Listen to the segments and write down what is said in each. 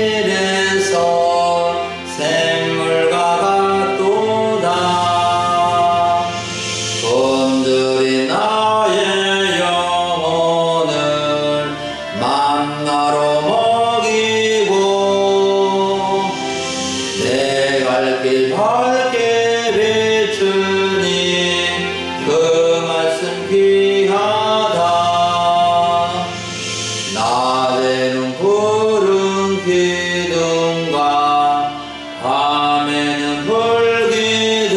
사막길에서 샘물과 같도다. 검들이 나의 영혼을 만나로 먹이고 내 갈 길 밝게 비추니 그 말씀 귀하다. 낮에는 푸른 기둥과 밤에는 불기둥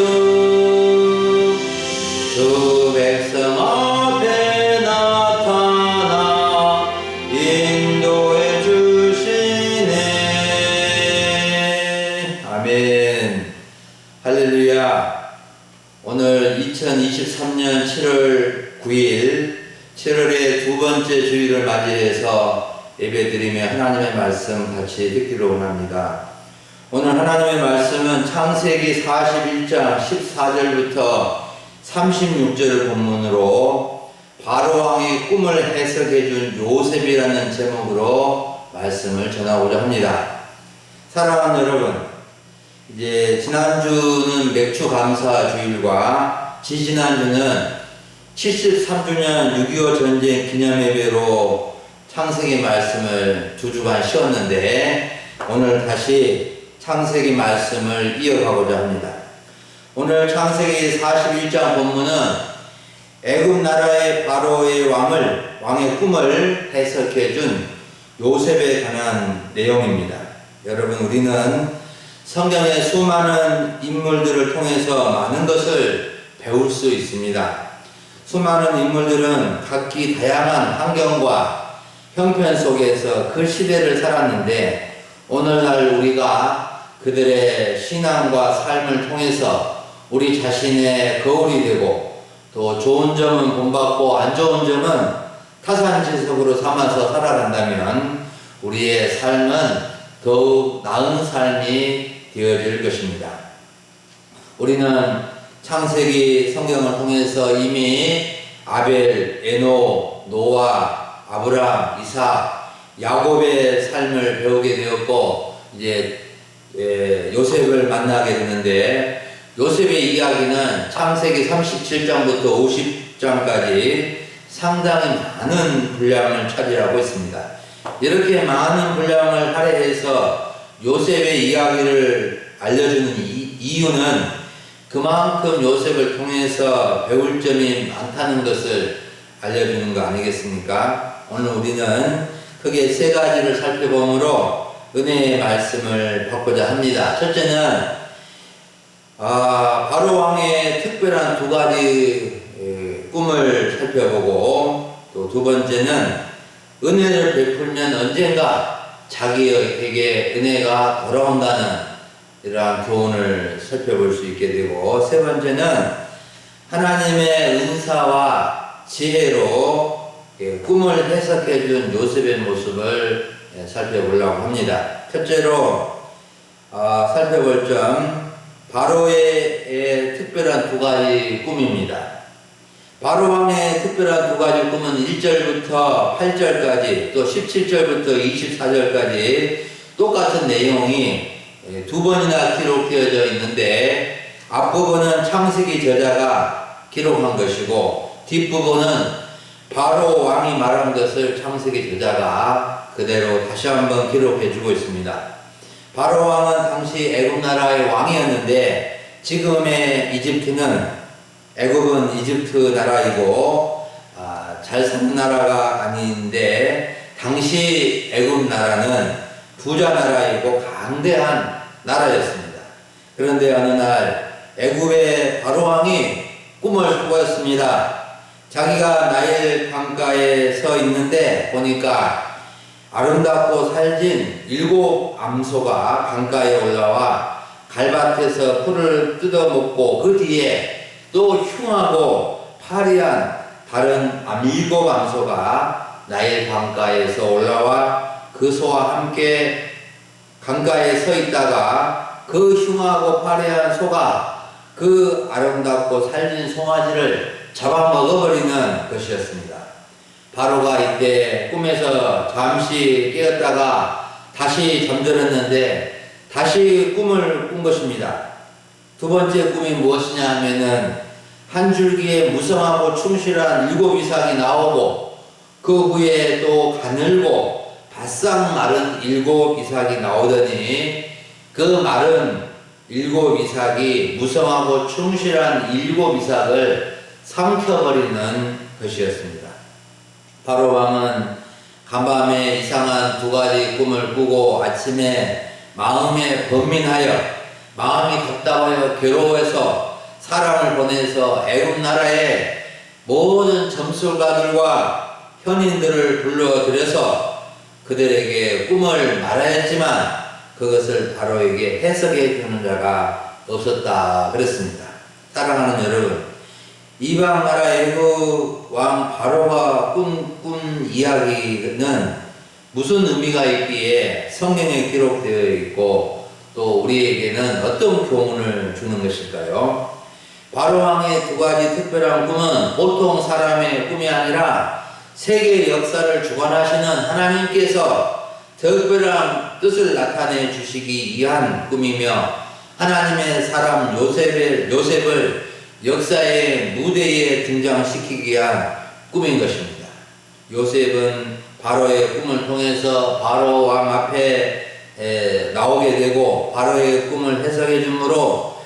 주 백성 앞에 나타나 인도해 주시네. 아멘. 할렐루야. 오늘 2023년 7월 9일 7월의 두 번째 주일을 맞이해서 예배드리며 하나님의 말씀 같이 듣기로 원합니다. 오늘 하나님의 말씀은 창세기 41장 14절부터 36절 본문으로 바로왕의 꿈을 해석해준 요셉이라는 제목으로 말씀을 전하고자 합니다. 사랑하는 여러분, 이제 지난주는 맥주 감사 주일과 지지난주는 73주년 6.25 전쟁 기념예배로 창세기 말씀을 두 주간 쉬었는데 오늘 다시 창세기 말씀을 이어가고자 합니다. 오늘 창세기 41장 본문은 애굽 나라의 바로의 왕의 꿈을 해석해준 요셉에 관한 내용입니다. 여러분, 우리는 성경의 수많은 인물들을 통해서 많은 것을 배울 수 있습니다. 수많은 인물들은 각기 다양한 환경과 형편 속에서 그 시대를 살았는데 오늘날 우리가 그들의 신앙과 삶을 통해서 우리 자신의 거울이 되고 또 좋은 점은 본받고 안 좋은 점은 타산지석으로 삼아서 살아간다면 우리의 삶은 더욱 나은 삶이 되어질 것입니다. 우리는 창세기 성경을 통해서 이미 아벨, 에노, 노아, 아브람, 이삭, 야곱의 삶을 배우게 되었고 이제 요셉을 만나게 됐는데 요셉의 이야기는 창세기 37장부터 50장까지 상당히 많은 분량을 차지하고 있습니다. 이렇게 많은 분량을 할애해서 요셉의 이야기를 알려주는 이유는 그만큼 요셉을 통해서 배울 점이 많다는 것을 알려주는 거 아니겠습니까? 오늘 우리는 크게 세 가지를 살펴보므로 은혜의 말씀을 받고자 합니다. 첫째는 바로 왕의 특별한 두 가지 꿈을 살펴보고 또 두 번째는 은혜를 베풀면 언젠가 자기에게 은혜가 돌아온다는 이러한 교훈을 살펴볼 수 있게 되고 세 번째는 하나님의 은사와 지혜로 꿈을 해석해준 요셉의 모습을 살펴보려고 합니다. 첫째로 살펴볼 점 바로의 특별한 두 가지 꿈입니다. 바로 왕의 특별한 두 가지 꿈은 1절부터 8절까지 또 17절부터 24절까지 똑같은 내용이 두 번이나 기록되어져 있는데 앞부분은 창세기 저자가 기록한 것이고 뒷부분은 바로 왕이 말한 것을 창세기 저자가 그대로 다시 한번 기록해 주고 있습니다. 바로 왕은 당시 애굽 나라의 왕이었는데 지금의 이집트는 애굽은 이집트 나라이고 잘 사는 나라가 아닌데 당시 애굽 나라는 부자 나라이고 강대한 나라였습니다. 그런데 어느 날 애굽의 바로 왕이 꿈을 꾸었습니다. 자기가 나일 강가에 서 있는데 보니까 아름답고 살진 7 암소가 강가에 올라와 갈밭에서 풀을 뜯어먹고 그 뒤에 또 흉하고 파리한 다른 7 암소가 나일 강가에서 올라와 그 소와 함께 강가에 서 있다가 그 흉하고 파리한 소가 그 아름답고 살진 송아지를 잡아먹어버리는 것이었습니다. 바로가 이때 꿈에서 잠시 깨었다가 다시 잠들었는데 다시 꿈을 꾼 것입니다. 두 번째 꿈이 무엇이냐 하면은 한 줄기에 무성하고 충실한 7 이삭이 나오고 그 후에 또 가늘고 바싹 마른 7 이삭이 나오더니 그 마른 7 이삭이 무성하고 충실한 7 이삭을 삼켜버리는 것이었습니다. 바로 왕은 간밤에 이상한 2가지 꿈을 꾸고 아침에 마음에 번민하여 마음이 답답하여 괴로워해서 사람을 보내서 애굽 나라의 모든 점술가들과 현인들을 불러들여서 그들에게 꿈을 말하였지만 그것을 바로에게 해석해 주는 자가 없었다 그랬습니다. 사랑하는 여러분, 이방 나라 애굽 왕 바로가 꿈 이야기는 무슨 의미가 있기에 성경에 기록되어 있고 또 우리에게는 어떤 교훈을 주는 것일까요? 바로 왕의 2가지 특별한 꿈은 보통 사람의 꿈이 아니라 세계 역사를 주관하시는 하나님께서 특별한 뜻을 나타내 주시기 위한 꿈이며 하나님의 사람 요셉을 역사의 무대에 등장시키기 위한 꿈인 것입니다. 요셉은 바로의 꿈을 통해서 바로 왕 앞에 나오게 되고 바로의 꿈을 해석해 주므로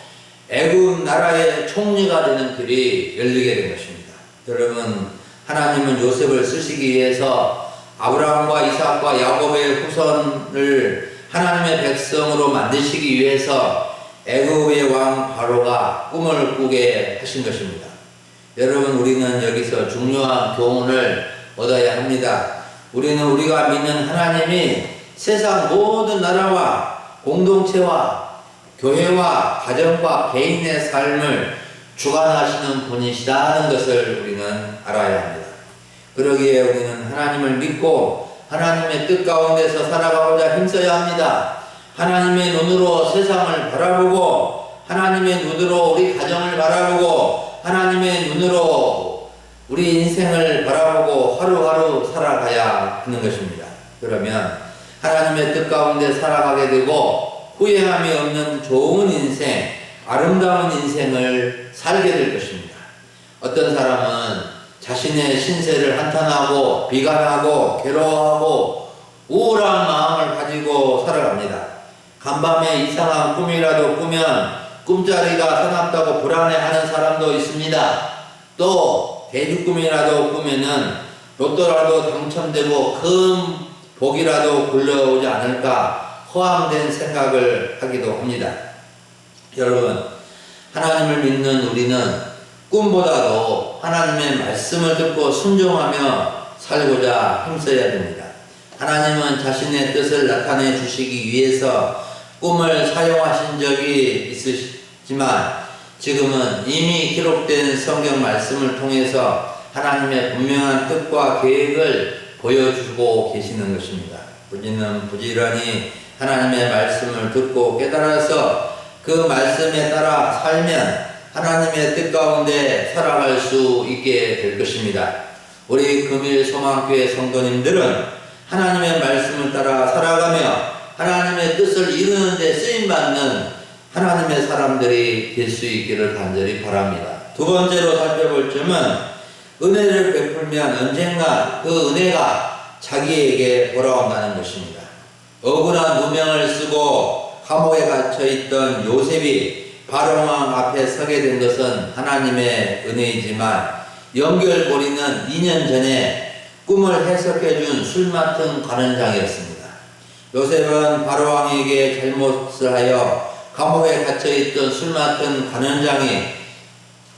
애굽 나라의 총리가 되는 길이 열리게 된 것입니다. 여러분, 하나님은 요셉을 쓰시기 위해서 아브라함과 이삭과 야곱의 후손을 하나님의 백성으로 만드시기 위해서 애굽의 왕 바로가 꿈을 꾸게 하신 것입니다. 여러분, 우리는 여기서 중요한 교훈을 얻어야 합니다. 우리는 우리가 믿는 하나님이 세상 모든 나라와 공동체와 교회와 가정과 개인의 삶을 주관하시는 분이시다는 것을 우리는 알아야 합니다. 그러기에 우리는 하나님을 믿고 하나님의 뜻 가운데서 살아가고자 힘써야 합니다. 하나님의 눈으로 세상을 바라보고 하나님의 눈으로 우리 가정을 바라보고 하나님의 눈으로 우리 인생을 바라보고 하루하루 살아가야 하는 것입니다. 그러면 하나님의 뜻 가운데 살아가게 되고 후회함이 없는 좋은 인생, 아름다운 인생을 살게 될 것입니다. 어떤 사람은 자신의 신세를 한탄하고 비관하고 괴로워하고 우울한 마음을 가지고 살아갑니다. 간밤에 이상한 꿈이라도 꾸면 꿈자리가 사납다고 불안해하는 사람도 있습니다. 또 대주꿈이라도 꾸면은 로또라도 당첨되고 큰 복이라도 굴러오지 않을까 허황된 생각을 하기도 합니다. 여러분, 하나님을 믿는 우리는 꿈보다도 하나님의 말씀을 듣고 순종하며 살고자 힘써야 됩니다. 하나님은 자신의 뜻을 나타내 주시기 위해서 꿈을 사용하신 적이 있으시지만 지금은 이미 기록된 성경 말씀을 통해서 하나님의 분명한 뜻과 계획을 보여주고 계시는 것입니다. 우리는 부지런히 하나님의 말씀을 듣고 깨달아서 그 말씀에 따라 살면 하나님의 뜻 가운데 살아갈 수 있게 될 것입니다. 우리 금일 소망교회 성도님들은 하나님의 말씀을 따라 살아가며 하나님의 뜻을 이루는 데 쓰임받는 하나님의 사람들이 될 수 있기를 간절히 바랍니다. 두 번째로 살펴볼 점은 은혜를 베풀면 언젠가 그 은혜가 자기에게 돌아온다는 것입니다. 억울한 누명을 쓰고 감옥에 갇혀있던 요셉이 바로왕 앞에 서게 된 것은 하나님의 은혜이지만 연결고리는 2년 전에 꿈을 해석해준 술 맡은 관원장이었습니다. 요셉은 바로왕에게 잘못을 하여 감옥에 갇혀있던 술 맡은 관원장이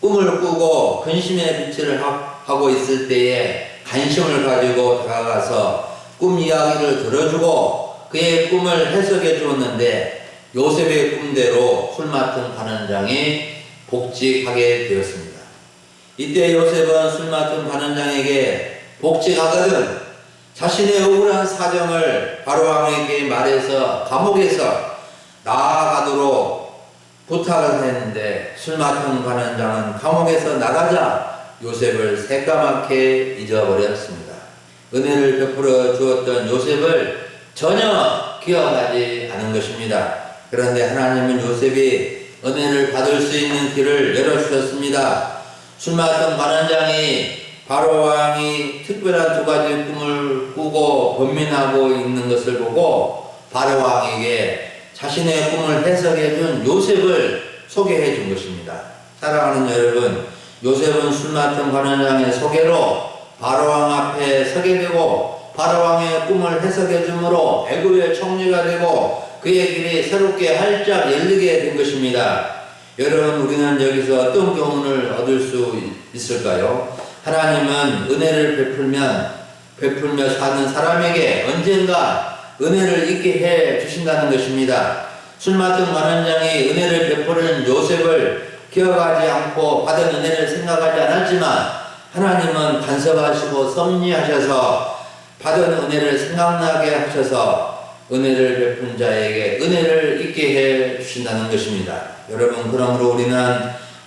꿈을 꾸고 근심의 빛을 하고 있을 때에 관심을 가지고 다가가서 꿈 이야기를 들어주고 그의 꿈을 해석해 주었는데 요셉의 꿈대로 술 맡은 관원장이 복직하게 되었습니다. 이때 요셉은 술 맡은 관원장에게 복직하거든 자신의 억울한 사정을 바로왕에게 말해서 감옥에서 나아가도록 부탁을 했는데 술 맡은 관원장은 감옥에서 나가자 요셉을 새까맣게 잊어버렸습니다. 은혜를 베풀어 주었던 요셉을 전혀 기억하지 않은 것입니다. 그런데 하나님은 요셉이 은혜를 받을 수 있는 길을 열어주셨습니다. 술 마셨던 관원장이 바로 왕이 특별한 두 가지 꿈을 꾸고 번민하고 있는 것을 보고 바로 왕에게 자신의 꿈을 해석해 준 요셉을 소개해 준 것입니다. 사랑하는 여러분, 요셉은 술 맡은 관원장의 소개로 바로 왕 앞에 서게 되고 바로 왕의 꿈을 해석해 주므로 애굽의 총리가 되고 그의 길이 새롭게 활짝 열리게 된 것입니다. 여러분, 우리는 여기서 어떤 교훈을 얻을 수 있을까요? 하나님은 은혜를 베풀며 사는 사람에게 언젠가 은혜를 잊게 해 주신다는 것입니다. 술 맡은 관원장이 은혜를 베푸는 요셉을 기억하지 않고 받은 은혜를 생각하지 않았지만 하나님은 간섭하시고 섭리하셔서 받은 은혜를 생각나게 하셔서 은혜를 베푼 자에게 은혜를 잊게 해 주신다는 것입니다. 여러분, 그러므로 우리는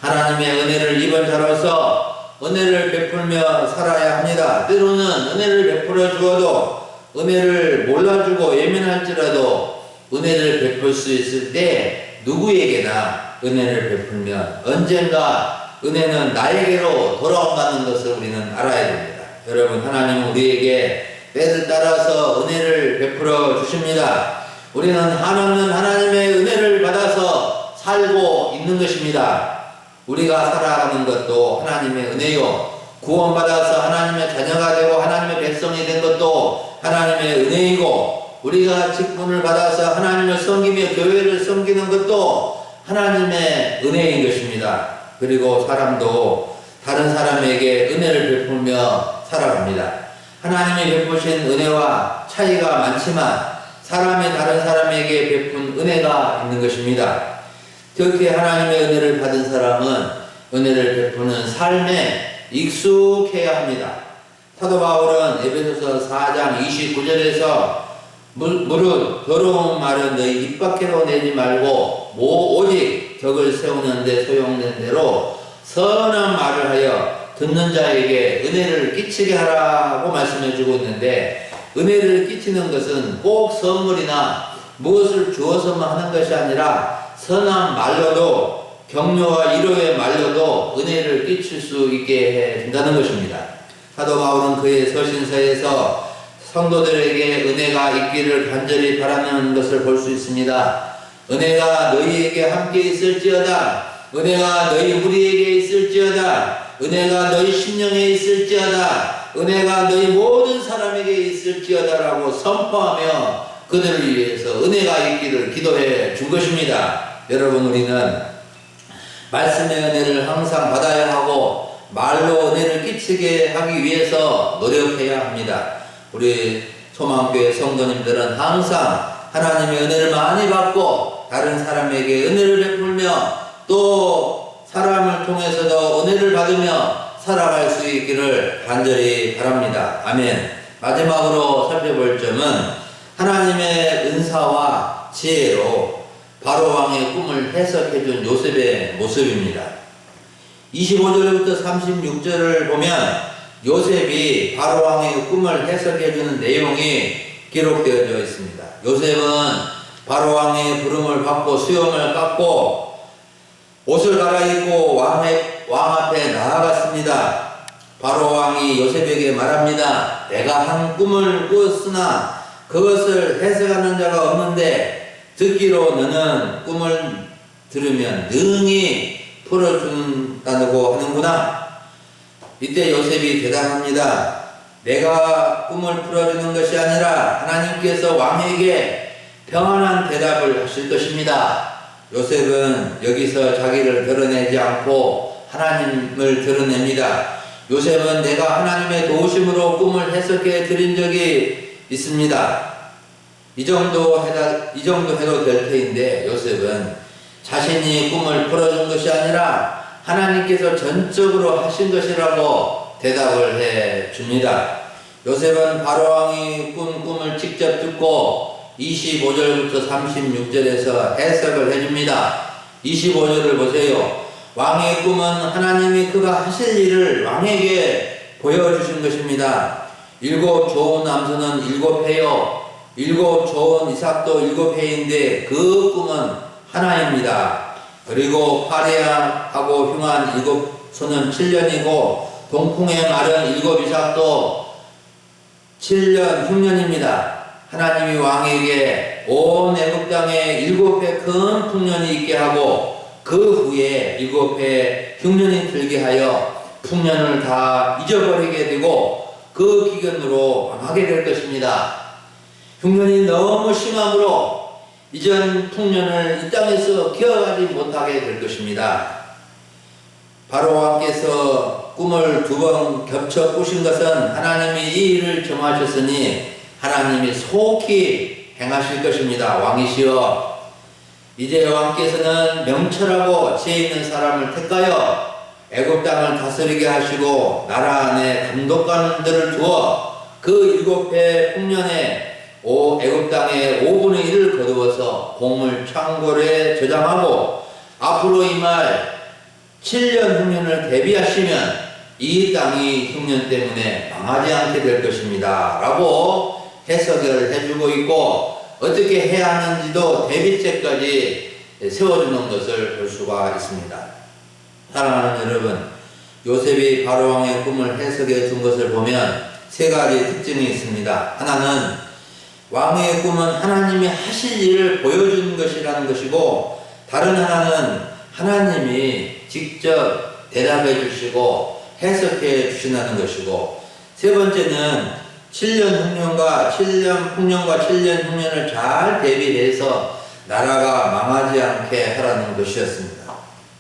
하나님의 은혜를 입은 자로서 은혜를 베풀며 살아야 합니다. 때로는 은혜를 베풀어 주어도 은혜를 몰라주고 예민할지라도 은혜를 베풀 수 있을 때 누구에게나 은혜를 베풀면 언젠가 은혜는 나에게로 돌아온다는 것을 우리는 알아야 됩니다. 여러분, 하나님은 우리에게 때를 따라서 은혜를 베풀어 주십니다. 우리는 한없는 하나님의 은혜를 받아서 살고 있는 것입니다. 우리가 살아가는 것도 하나님의 은혜요, 구원받아서 하나님의 자녀가 되고 하나님의 백성이 된 것도 하나님의 은혜이고, 우리가 직분을 받아서 하나님을 섬기며 교회를 섬기는 것도 하나님의 은혜인 것입니다. 그리고 사람도 다른 사람에게 은혜를 베풀며 살아갑니다. 하나님이 베푸신 은혜와 차이가 많지만 사람이 다른 사람에게 베푼 은혜가 있는 것입니다. 특히 하나님의 은혜를 받은 사람은 은혜를 베푸는 삶에 익숙해야 합니다. 사도 바울은 에베소서 4장 29절에서 무릇 더러운 말은 너희 입 밖으로 내지 말고 오직 덕을 세우는 데 소용된 대로 선한 말을 하여 듣는 자에게 은혜를 끼치게 하라고 말씀해 주고 있는데, 은혜를 끼치는 것은 꼭 선물이나 무엇을 주어서만 하는 것이 아니라 선한 말로도, 격려와 위로의 말로도 은혜를 끼칠 수 있게 해준다는 것입니다. 사도 바울은 그의 서신서에서 성도들에게 은혜가 있기를 간절히 바라는 것을 볼 수 있습니다. 은혜가 너희에게 함께 있을지어다. 은혜가 너희 무리에게 있을지어다. 은혜가 너희 심령에 있을지어다. 은혜가 너희 모든 사람에게 있을지어다라고 선포하며 그들을 위해서 은혜가 있기를 기도해 준 것입니다. 여러분, 우리는 말씀의 은혜를 항상 받아야 하고 말로 은혜를 끼치게 하기 위해서 노력해야 합니다. 우리 소망교회 성도님들은 항상 하나님의 은혜를 많이 받고 다른 사람에게 은혜를 베풀며 또 사람을 통해서도 은혜를 받으며 살아갈 수 있기를 간절히 바랍니다. 아멘. 마지막으로 살펴볼 점은 하나님의 은사와 지혜로 바로 왕의 꿈을 해석해 준 요셉의 모습입니다. 25절부터 36절을 보면 요셉이 바로 왕의 꿈을 해석해 주는 내용이 기록되어져 있습니다. 요셉은 바로 왕의 부름을 받고 수염을 깎고 옷을 갈아입고 왕 앞에 나아갔습니다. 바로 왕이 요셉에게 말합니다. 내가 한 꿈을 꾸었으나 그것을 해석하는 자가 없는데 듣기로 너는 꿈을 들으면 능히 풀어준다고 하는구나. 이때 요셉이 대답합니다. 내가 꿈을 풀어주는 것이 아니라 하나님께서 왕에게 평안한 대답을 하실 것입니다. 요셉은 여기서 자기를 드러내지 않고 하나님을 드러냅니다. 요셉은 내가 하나님의 도우심으로 꿈을 해석해 드린 적이 있습니다. 이 정도 해도 될 터인데 요셉은 자신이 꿈을 풀어준 것이 아니라 하나님께서 전적으로 하신 것이라고 대답을 해 줍니다. 요셉은 바로 왕이 꾼 꿈을 직접 듣고 25절부터 36절에서 해석을 해줍니다. 25절을 보세요. 왕의 꿈은 하나님이 그가 하실 일을 왕에게 보여주신 것입니다. 일곱 좋은 남선은 일곱 해요. 일곱 좋은 이삭도 일곱 해인데 그 꿈은 하나입니다. 그리고 파레하고 흉한 일곱 소는 7년이고 동풍의 말은 일곱 이삭도 7년 흉년입니다. 하나님이 왕에게 온 애굽 땅에 일곱 해 큰 풍년이 있게 하고 그 후에 일곱 해 흉년이 들게 하여 풍년을 다 잊어버리게 되고 그 기근으로 망하게 될 것입니다. 흉년이 너무 심함으로 이전 풍년을 이 땅에서 기억하지 못하게 될 것입니다. 바로 왕께서 꿈을 두 번 겹쳐 꾸신 것은 하나님이 이 일을 정하셨으니 하나님이 속히 행하실 것입니다. 왕이시여, 이제 왕께서는 명철하고 지혜 있는 사람을 택하여 애굽 땅을 다스리게 하시고 나라 안에 감독관들을 두어 그 일곱 해 풍년에 애굽 땅의 5분의 1을 거두어서 곡물 창고에 저장하고 앞으로 임할 7년 흉년을 대비하시면 이 땅이 흉년 때문에 망하지 않게 될 것입니다. 라고 해석을 해주고 있고 어떻게 해야 하는지도 대비책까지 세워주는 것을 볼 수가 있습니다. 사랑하는 여러분, 요셉이 바로왕의 꿈을 해석해 준 것을 보면 세 가지 특징이 있습니다. 하나는 왕의 꿈은 하나님이 하실 일을 보여준 것이라는 것이고, 다른 하나는 하나님이 직접 대답해 주시고 해석해 주신다는 것이고, 세 번째는 7년 흉년과 7년 풍년과 7년 흉년을 잘 대비해서 나라가 망하지 않게 하라는 것이었습니다.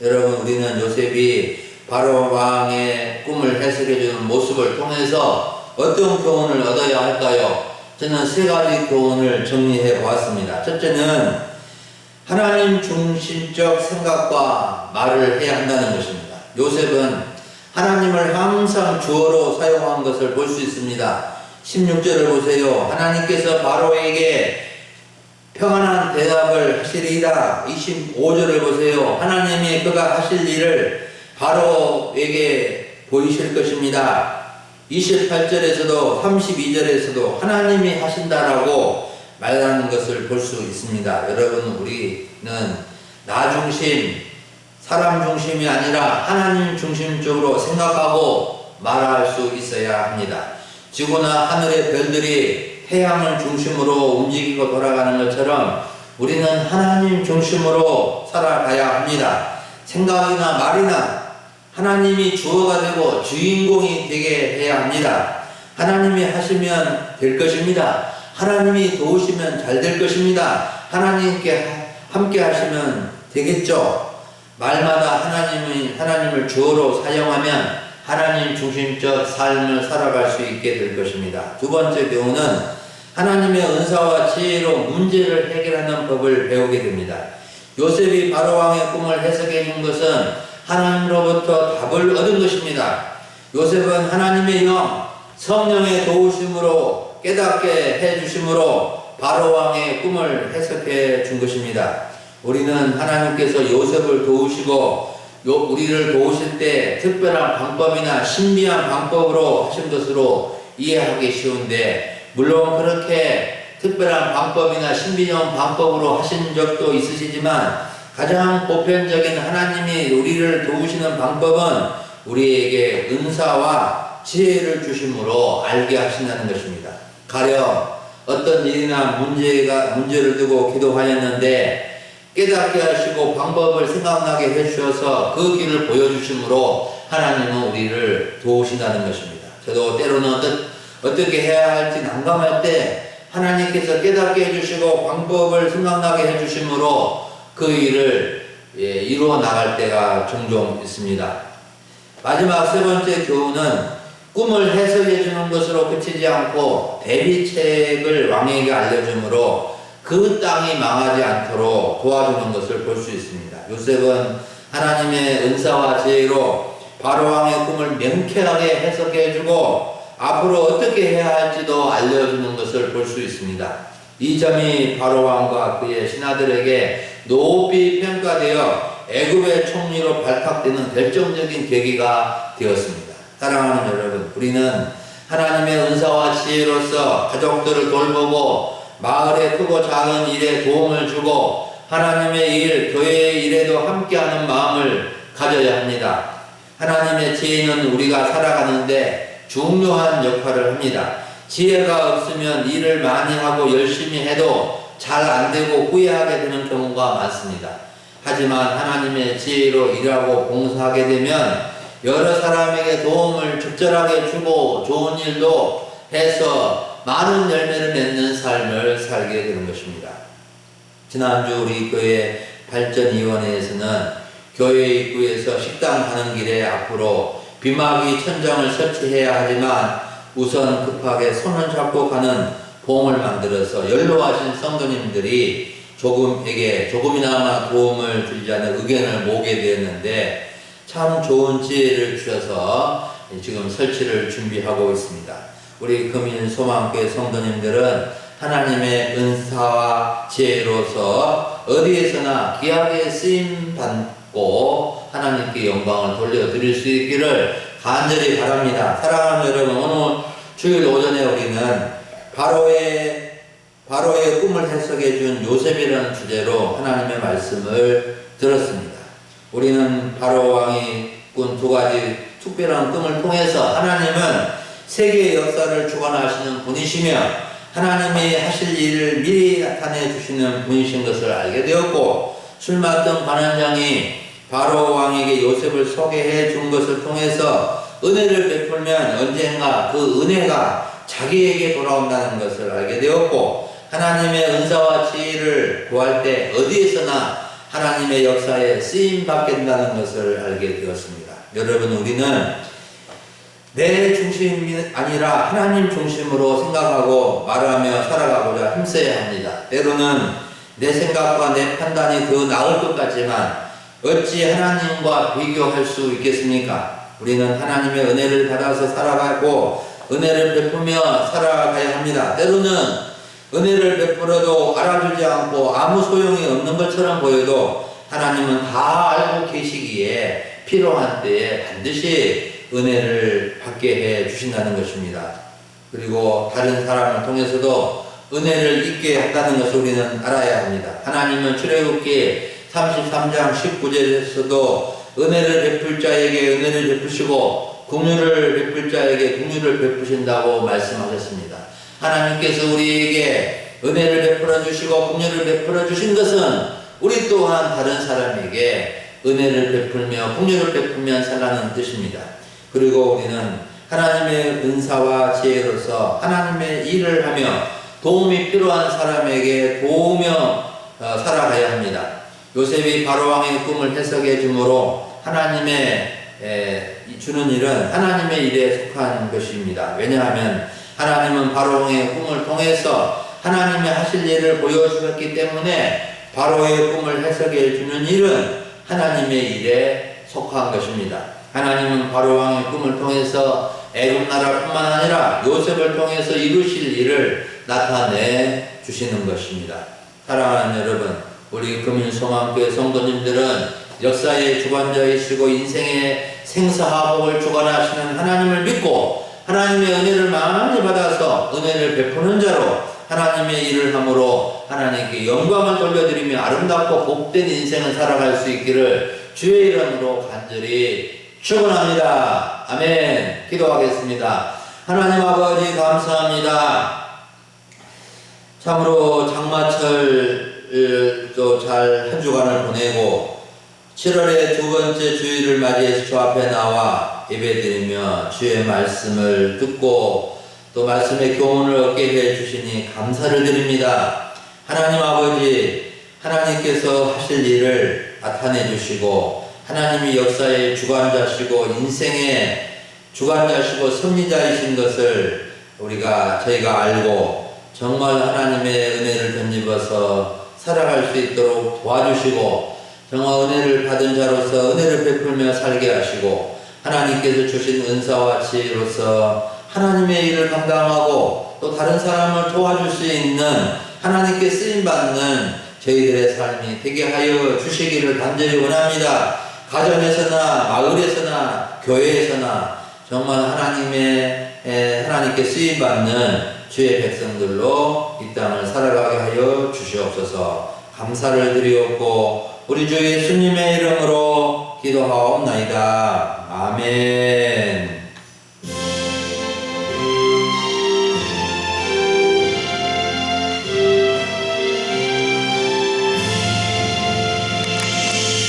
여러분, 우리는 요셉이 바로 왕의 꿈을 해석해 주는 모습을 통해서 어떤 교훈을 얻어야 할까요? 저는 세 가지 교훈을 정리해 보았습니다. 첫째는 하나님 중심적 생각과 말을 해야 한다는 것입니다. 요셉은 하나님을 항상 주어로 사용한 것을 볼 수 있습니다. 16절을 보세요. 하나님께서 바로에게 평안한 대답을 하시리이다. 25절을 보세요. 하나님이 그가 하실 일을 바로에게 보이실 것입니다. 28절에서도 32절에서도 하나님이 하신다라고 말하는 것을 볼 수 있습니다. 여러분, 우리는 나 중심, 사람 중심이 아니라 하나님 중심적으로 생각하고 말할 수 있어야 합니다. 지구나 하늘의 별들이 태양을 중심으로 움직이고 돌아가는 것처럼 우리는 하나님 중심으로 살아가야 합니다. 생각이나 말이나 하나님이 주어가 되고 주인공이 되게 해야 합니다. 하나님이 하시면 될 것입니다. 하나님이 도우시면 잘 될 것입니다. 하나님께 함께 하시면 되겠죠. 말마다 하나님을 주어로 사용하면 하나님 중심적 삶을 살아갈 수 있게 될 것입니다. 두 번째 교훈은 하나님의 은사와 지혜로 문제를 해결하는 법을 배우게 됩니다. 요셉이 바로왕의 꿈을 해석해 준 것은 하나님으로부터 답을 얻은 것입니다. 요셉은 하나님의 영, 성령의 도우심으로 깨닫게 해주심으로 바로왕의 꿈을 해석해 준 것입니다. 우리는 하나님께서 요셉을 도우시고 우리를 도우실 때 특별한 방법이나 신비한 방법으로 하신 것으로 이해하기 쉬운데, 물론 그렇게 특별한 방법이나 신비한 방법으로 하신 적도 있으시지만 가장 보편적인 하나님이 우리를 도우시는 방법은 우리에게 은사와 지혜를 주심으로 알게 하신다는 것입니다. 가령 어떤 일이나 문제를 두고 기도하였는데 깨닫게 하시고 방법을 생각나게 해주셔서 그 길을 보여주심으로 하나님은 우리를 도우신다는 것입니다. 저도 때로는 어떻게 해야 할지 난감할 때 하나님께서 깨닫게 해주시고 방법을 생각나게 해주심으로 그 일을 이루어 나갈 때가 종종 있습니다. 마지막 세 번째 교훈은 꿈을 해석해 주는 것으로 그치지 않고 대비책을 왕에게 알려주므로 그 땅이 망하지 않도록 도와주는 것을 볼 수 있습니다. 요셉은 하나님의 은사와 지혜로 바로왕의 꿈을 명쾌하게 해석해 주고 앞으로 어떻게 해야 할지도 알려주는 것을 볼 수 있습니다. 이 점이 바로왕과 그의 신하들에게 높이 평가되어 애굽의 총리로 발탁되는 결정적인 계기가 되었습니다. 사랑하는 여러분, 우리는 하나님의 은사와 지혜로서 가족들을 돌보고 마을의 크고 작은 일에 도움을 주고 하나님의 일, 교회의 일에도 함께하는 마음을 가져야 합니다. 하나님의 지혜는 우리가 살아가는데 중요한 역할을 합니다. 지혜가 없으면 일을 많이 하고 열심히 해도 잘 안 되고 후회하게 되는 경우가 많습니다. 하지만 하나님의 지혜로 일하고 봉사하게 되면 여러 사람에게 도움을 적절하게 주고 좋은 일도 해서 많은 열매를 맺는 삶을 살게 되는 것입니다. 지난주 우리 교회 발전위원회에서는 교회 입구에서 식당 가는 길에 앞으로 비마귀 천장을 설치해야 하지만 우선 급하게 손을 잡고 가는 봉을 만들어서 연로하신 성도님들이 조금이나마 도움을 주자는 의견을 모으게 되었는데 참 좋은 지혜를 주셔서 지금 설치를 준비하고 있습니다. 우리 금인소망교회 성도님들은 하나님의 은사와 지혜로서 어디에서나 귀하게 쓰임 받고 하나님께 영광을 돌려드릴 수 있기를 간절히 바랍니다. 사랑하는 여러분, 오늘 주일 오전에 우리는 바로의 꿈을 해석해 준 요셉이라는 주제로 하나님의 말씀을 들었습니다. 우리는 바로 왕이 꾼 두 가지 특별한 꿈을 통해서 하나님은 세계의 역사를 주관하시는 분이시며 하나님이 하실 일을 미리 나타내 주시는 분이신 것을 알게 되었고, 술 맡던 관원장이 바로 왕에게 요셉을 소개해 준 것을 통해서 은혜를 베풀면 언젠가 그 은혜가 자기에게 돌아온다는 것을 알게 되었고, 하나님의 은사와 지혜를 구할 때 어디에서나 하나님의 역사에 쓰임 받겠다는 것을 알게 되었습니다. 여러분, 우리는 내 중심이 아니라 하나님 중심으로 생각하고 말하며 살아가고자 힘써야 합니다. 때로는 내 생각과 내 판단이 더 나을 것 같지만 어찌 하나님과 비교할 수 있겠습니까? 우리는 하나님의 은혜를 받아서 살아가고 은혜를 베푸며 살아가야 합니다. 때로는 은혜를 베풀어도 알아주지 않고 아무 소용이 없는 것처럼 보여도 하나님은 다 알고 계시기에 필요한 때에 반드시 은혜를 받게 해 주신다는 것입니다. 그리고 다른 사람을 통해서도 은혜를 잊게 한다는 것을 우리는 알아야 합니다. 하나님은 출애굽기 33장 19절에서도 은혜를 베풀 자에게 은혜를 베푸시고 긍휼을 베풀 자에게 긍휼을 베푸신다고 말씀하셨습니다. 하나님께서 우리에게 은혜를 베풀어 주시고 긍휼을 베풀어 주신 것은 우리 또한 다른 사람에게 은혜를 베풀며 긍휼을 베풀며 살라는 뜻입니다. 그리고 우리는 하나님의 은사와 지혜로서 하나님의 일을 하며 도움이 필요한 사람에게 도우며 살아가야 합니다. 요셉이 바로왕의 꿈을 해석해 주므로 하나님의 주는 일은 하나님의 일에 속한 것입니다. 왜냐하면 하나님은 바로왕의 꿈을 통해서 하나님의 하실 일을 보여주셨기 때문에 바로의 꿈을 해석해 주는 일은 하나님의 일에 속한 것입니다. 하나님은 바로왕의 꿈을 통해서 애굽 나라뿐만 아니라 요셉을 통해서 이루실 일을 나타내 주시는 것입니다. 사랑하는 여러분, 우리 금인소망교회 성도님들은 역사의 주관자이시고 인생의 생사화복을 주관하시는 하나님을 믿고 하나님의 은혜를 많이 받아서 은혜를 베푸는 자로 하나님의 일을 함으로 하나님께 영광을 돌려드리며 아름답고 복된 인생을 살아갈 수 있기를 주의 이름으로 간절히 축원합니다. 아멘. 기도하겠습니다. 하나님 아버지 감사합니다. 참으로 장마철도 잘 한 주간을 보내고 7월의 두 번째 주일을 맞이해서 주 앞에 나와 예배드리며 주의 말씀을 듣고 또 말씀의 교훈을 얻게 해 주시니 감사를 드립니다. 하나님 아버지, 하나님께서 하실 일을 나타내 주시고 하나님이 역사의 주관자시고 인생의 주관자시고 섭리자이신 것을 저희가 알고 정말 하나님의 은혜를 덧입어서 살아갈 수 있도록 도와주시고 정말 은혜를 받은 자로서 은혜를 베풀며 살게 하시고 하나님께서 주신 은사와 지혜로서 하나님의 일을 감당하고 또 다른 사람을 도와줄 수 있는 하나님께 쓰임받는 저희들의 삶이 되게 하여 주시기를 간절히 원합니다. 가정에서나 마을에서나 교회에서나 정말 하나님의 하나님께 쓰임받는 주의 백성들로 이 땅을 살아가게 하여 주시옵소서. 감사를 드리옵고 우리 주 예수님의 이름으로 기도하옵나이다. 아멘.